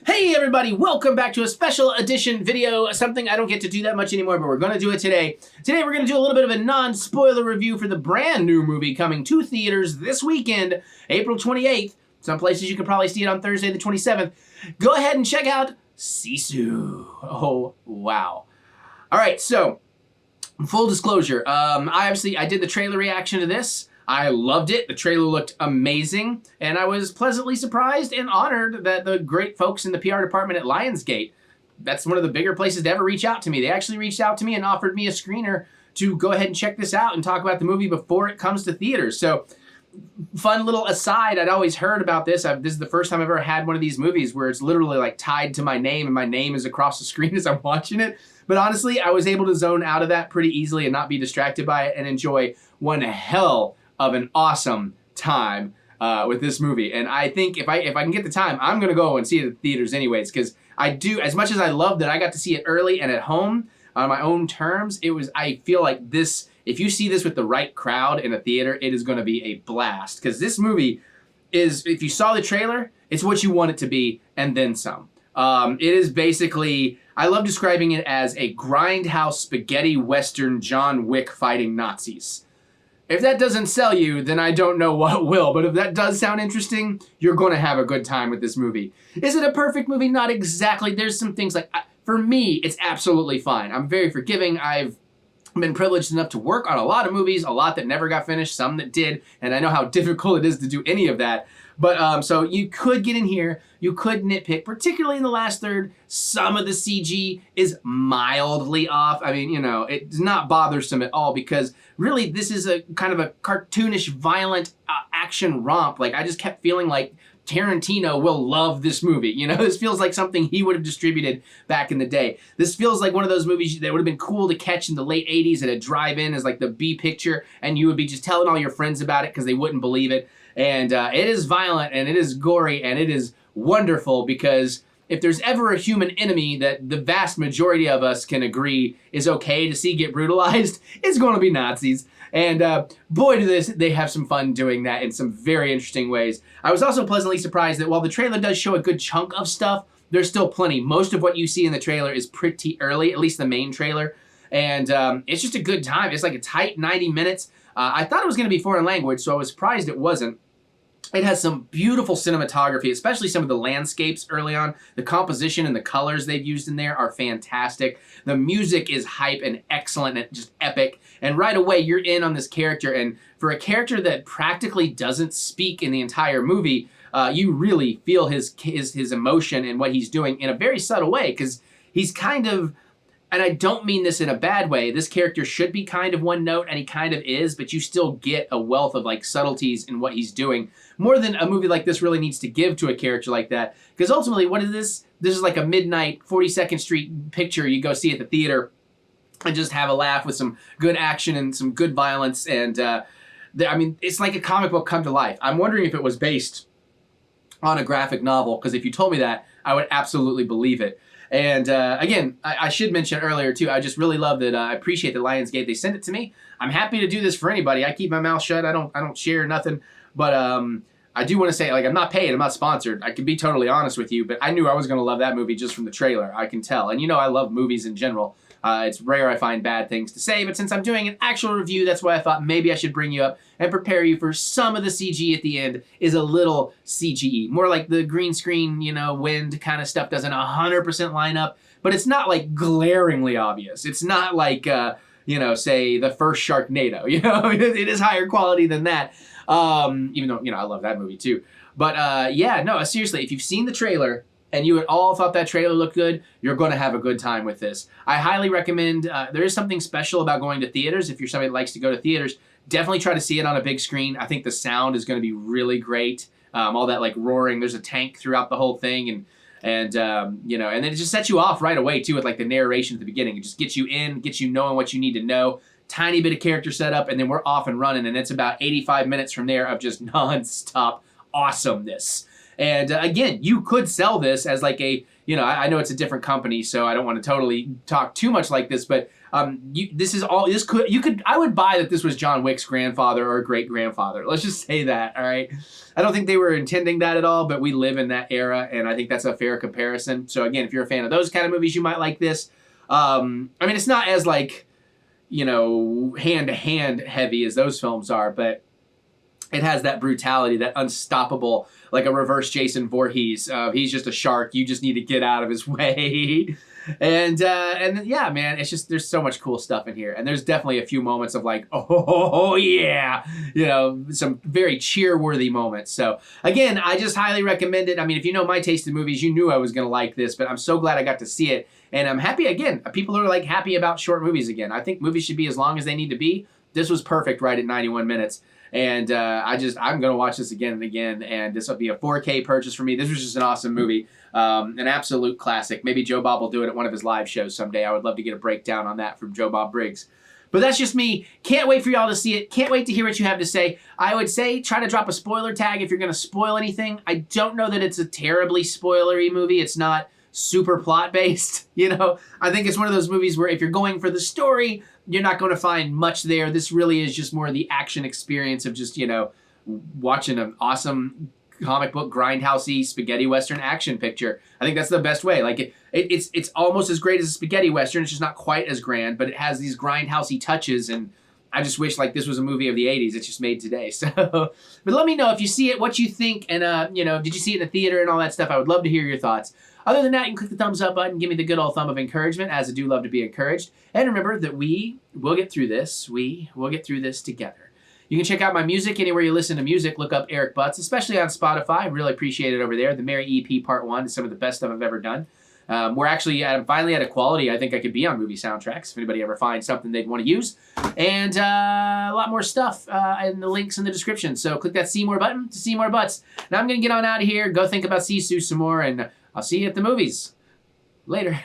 Hey everybody, welcome back to a special edition video, something I don't get to do that much anymore, but we're going to do it today. Today we're going to do a little bit of a non-spoiler review for the brand new movie coming to theaters this weekend, April 28th. Some places you can probably see it on Thursday the 27th. Go ahead and check out Sisu. Oh, wow. All right, so full disclosure, I did the trailer reaction to this. I loved it. The trailer looked amazing, and I was pleasantly surprised and honored that the great folks in the PR department at Lionsgate, that's one of the bigger places to ever reach out to me. They actually reached out to me and offered me a screener to go ahead and check this out and talk about the movie before it comes to theaters. So, fun little aside, I'd always heard about this. This is the first time I've ever had one of these movies where it's literally like tied to my name and my name is across the screen as I'm watching it. But honestly, I was able to zone out of that pretty easily and not be distracted by it and enjoy one hell of an awesome time with this movie. And I think if I can get the time, I'm gonna go and see it at the theaters anyways, because I do, as much as I love that I got to see it early and at home on my own terms, I feel like this, if you see this with the right crowd in a theater, it is gonna be a blast. Because this movie is, if you saw the trailer, it's what you want it to be and then some. It is basically, I love describing it as a grindhouse spaghetti western John Wick fighting Nazis. If that doesn't sell you, then I don't know what will. But if that does sound interesting, you're going to have a good time with this movie. Is it a perfect movie? Not exactly. There's some things like, for me, it's absolutely fine. I'm very forgiving. I've been privileged enough to work on a lot of movies, a lot that never got finished, some that did, and I know how difficult it is to do any of that. But so you could get in here, you could nitpick, particularly in the last third. Some of the CG is mildly off. I mean, you know, it's not bothersome at all because really this is a kind of a cartoonish, violent action romp. Like I just kept feeling like Tarantino will love this movie. You know, this feels like something he would have distributed back in the day. This feels like one of those movies that would have been cool to catch in the late 80s at a drive-in as like the B picture, and you would be just telling all your friends about it because they wouldn't believe it. And it is violent, and it is gory, and it is wonderful because if there's ever a human enemy that the vast majority of us can agree is okay to see get brutalized, it's going to be Nazis. And boy, they have some fun doing that in some very interesting ways. I was also pleasantly surprised that while the trailer does show a good chunk of stuff, there's still plenty. Most of what you see in the trailer is pretty early, at least the main trailer. And it's just a good time. It's like a tight 90 minutes. I thought it was going to be foreign language, so I was surprised it wasn't. It has some beautiful cinematography, especially some of the landscapes early on. The composition and the colors they've used in there are fantastic. The music is hype and excellent and just epic. And right away, you're in on this character. And for a character that practically doesn't speak in the entire movie, you really feel his emotion and what he's doing in a very subtle way, because he's kind of, and I don't mean this in a bad way, this character should be kind of one note, and he kind of is, but you still get a wealth of like subtleties in what he's doing, more than a movie like this really needs to give to a character like that. Because ultimately, what is this? This is like a midnight 42nd Street picture you go see at the theater and just have a laugh with some good action and some good violence. And I mean, it's like a comic book come to life. I'm wondering if it was based on a graphic novel, because if you told me that, I would absolutely believe it. And again, I should mention earlier too, I just really love that. I appreciate the Lionsgate. They sent it to me. I'm happy to do this for anybody. I keep my mouth shut. I don't share nothing. But I do want to say, like, I'm not paid. I'm not sponsored. I can be totally honest with you. But I knew I was going to love that movie just from the trailer. I can tell. And you know, I love movies in general. It's rare I find bad things to say, but since I'm doing an actual review, that's why I thought maybe I should bring you up and prepare you for some of the CG at the end is a little CGE. More like the green screen, you know, wind kind of stuff doesn't 100% line up, but it's not like glaringly obvious. It's not like, you know, say the first Sharknado, you know, it is higher quality than that. Even though, you know, I love that movie too. But yeah, no, seriously, if you've seen the trailer, and you at all thought that trailer looked good, you're going to have a good time with this. I highly recommend, there is something special about going to theaters. If you're somebody that likes to go to theaters, definitely try to see it on a big screen. I think the sound is going to be really great. All that like roaring, there's a tank throughout the whole thing, and you know, and then it just sets you off right away too with like the narration at the beginning. It just gets you in, gets you knowing what you need to know. Tiny bit of character setup, and then we're off and running, and it's about 85 minutes from there of just non-stop awesomeness. And again, you could sell this as like a, you know, I know it's a different company, so I don't want to totally talk too much like this, but I would buy that this was John Wick's grandfather or great-grandfather. Let's just say that, all right? I don't think they were intending that at all, but we live in that era, and I think that's a fair comparison. So again, if you're a fan of those kind of movies, you might like this. I mean, it's not as like, you know, hand-to-hand heavy as those films are, but it has that brutality, that unstoppable, like a reverse Jason Voorhees. He's just a shark. You just need to get out of his way. And yeah, man, it's just, there's so much cool stuff in here. And there's definitely a few moments of like, oh yeah, you know, some very cheer-worthy moments. So again, I just highly recommend it. I mean, if you know my taste in movies, you knew I was going to like this, but I'm so glad I got to see it. And I'm happy, again, people are like happy about short movies again. I think movies should be as long as they need to be. This was perfect right at 91 minutes. And I'm going to watch this again and again, and this will be a 4K purchase for me. This was just an awesome movie, an absolute classic. Maybe Joe Bob will do it at one of his live shows someday. I would love to get a breakdown on that from Joe Bob Briggs. But that's just me. Can't wait for y'all to see it. Can't wait to hear what you have to say. I would say try to drop a spoiler tag if you're going to spoil anything. I don't know that it's a terribly spoilery movie. It's not super plot-based, you know? I think it's one of those movies where if you're going for the story, you're not going to find much there. This really is just more the action experience of just, you know, watching an awesome comic book grindhousey spaghetti western action picture. I think that's the best way. Like it's almost as great as a spaghetti western. It's just not quite as grand, but it has these grindhousey touches, and I just wish like this was a movie of the 80s. It's just made today. So, but let me know if you see it, what you think, and you know, did you see it in the theater and all that stuff? I would love to hear your thoughts. Other than that, you can click the thumbs up button, give me the good old thumb of encouragement, as I do love to be encouraged. And remember that we will get through this. We will get through this together. You can check out my music anywhere you listen to music. Look up Eric Butts, especially on Spotify. I really appreciate it over there. The Merry EP Part 1 is some of the best stuff I've ever done. We're actually finally at a quality I think I could be on movie soundtracks if anybody ever finds something they'd want to use. And a lot more stuff in the links in the description. So click that see more button to see more butts. Now I'm going to get on out of here, go think about Sisu some more, and I'll see you at the movies. Later.